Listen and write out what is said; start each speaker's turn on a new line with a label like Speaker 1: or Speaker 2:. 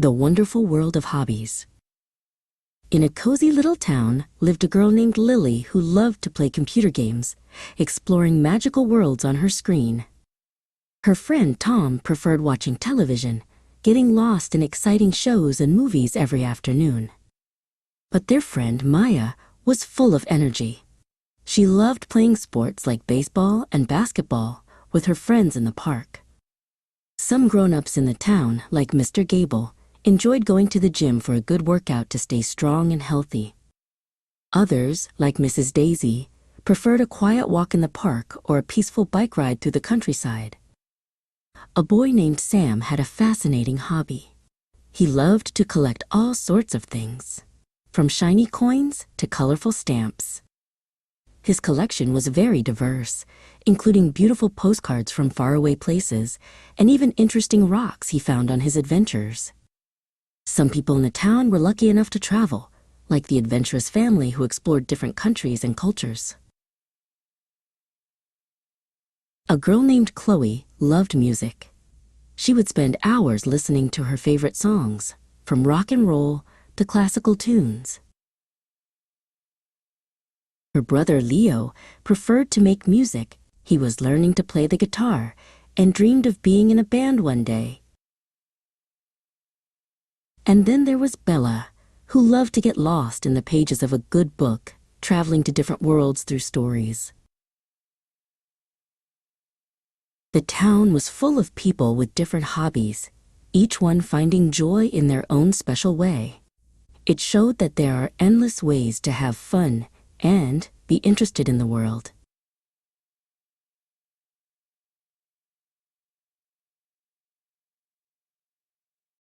Speaker 1: The Wonderful World of Hobbies. In a cozy little town lived a girl named Lily who loved to play computer games, exploring magical worlds on her screen. Her friend Tom preferred watching television, getting lost in exciting shows and movies every afternoon. But their friend Maya was full of energy. She loved playing sports like baseball and basketball with her friends in the park. Some grown-ups in the town, like Mr. Gable, enjoyed going to the gym for a good workout to stay strong and healthy. Others, like Mrs. Daisy, preferred a quiet walk in the park or a peaceful bike ride through the countryside. A boy named Sam had a fascinating hobby. He loved to collect all sorts of things, from shiny coins to colorful stamps. His collection was very diverse, including beautiful postcards from faraway places and even interesting rocks he found on his adventures. Some people in the town were lucky enough to travel, like the adventurous family who explored different countries and cultures. A girl named Chloe loved music. She would spend hours listening to her favorite songs, from rock and roll to classical tunes. Her brother Leo preferred to make music. He was learning to play the guitar and dreamed of being in a band one day. And then there was Bella, who loved to get lost in the pages of a good book, traveling to different worlds through stories. The town was full of people with different hobbies, each one finding joy in their own special way. It showed that there are endless ways to have fun and be interested in the world.